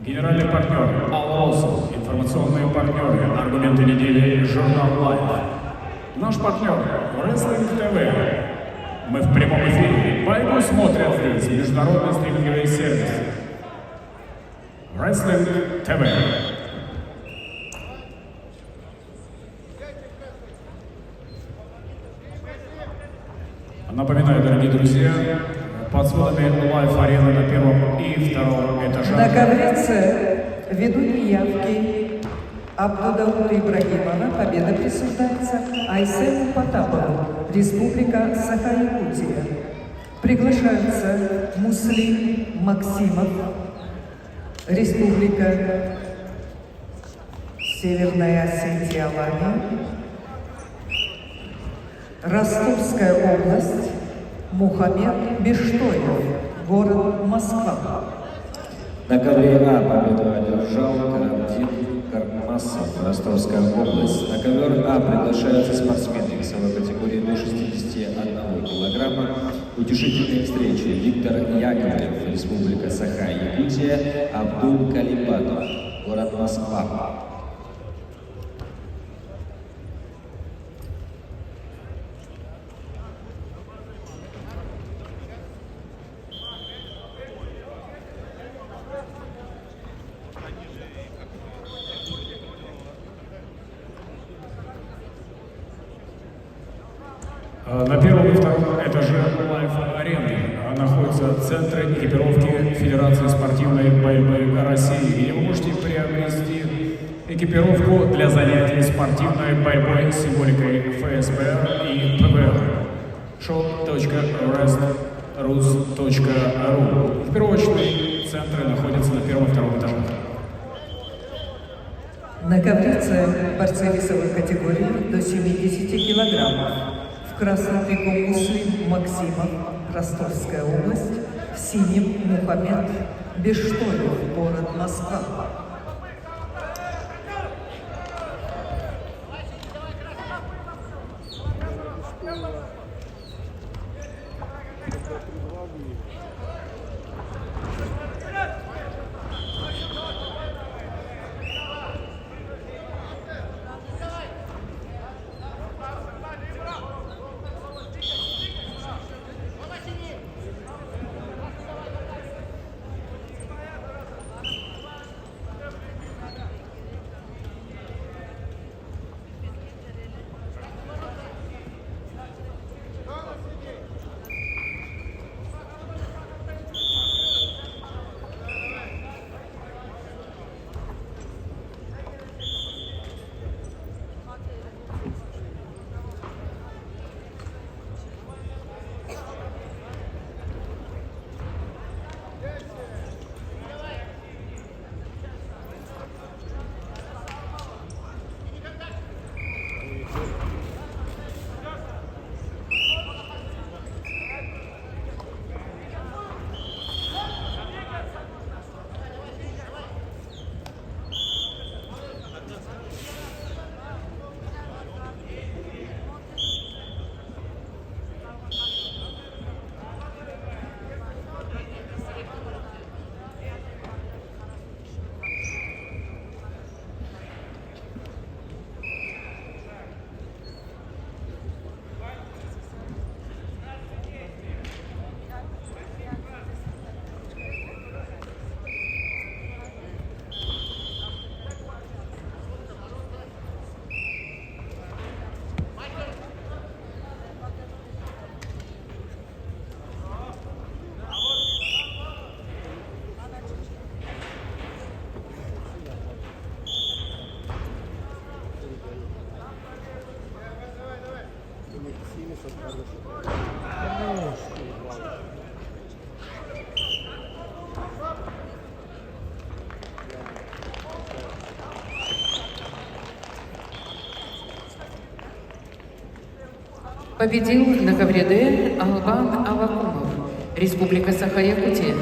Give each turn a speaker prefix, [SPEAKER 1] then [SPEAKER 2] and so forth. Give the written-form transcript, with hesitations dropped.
[SPEAKER 1] Генеральный партнер Алросу, информационные партнеры, аргументы недели, журнал Life. Наш партнер Wrestling TV. Мы в прямом эфире. Борьбу смотрят здесь международный стриминговый сервис. Wrestling TV. Напоминаю, дорогие друзья, под сводами лайф-арены на первом и втором этаже.
[SPEAKER 2] На ковре С, ввиду неявки Абдудаута Ибрагимова, победа присуждается Айсену Потапову, Республика Саха-Якутия. Приглашаются Муслим Максимов, Республика Северная Осетия, Алания. Ростовская область, Мухаммед Бештоев, город Москва.
[SPEAKER 3] На ковре А победу одержал Карантин Кармасов, Ростовская область. На ковер А приглашаются спортсмены весовой категории до 61 килограмма. Утешительные встречи: Виктор Яковлев, Республика Саха-Якутия, Абдул Калибатов, город Москва.
[SPEAKER 1] На первом и втором этаже лайф-арены находятся центры экипировки Федерации спортивной борьбы России. И вы можете приобрести экипировку для занятий спортивной борьбой с символикой ФСБ и ПВР. shop.wrestrus.ru. Экипировочные центры находятся на первом и втором этаже.
[SPEAKER 2] На ковре С борцы весовой категории до 70 килограммов. В красном трико Муслим Максимов, Ростовская область, в синем Мухаммед Бештоев, город Москва.
[SPEAKER 4] Победил на ковре Д Албан Авакумов, Республика Саха-Якутия.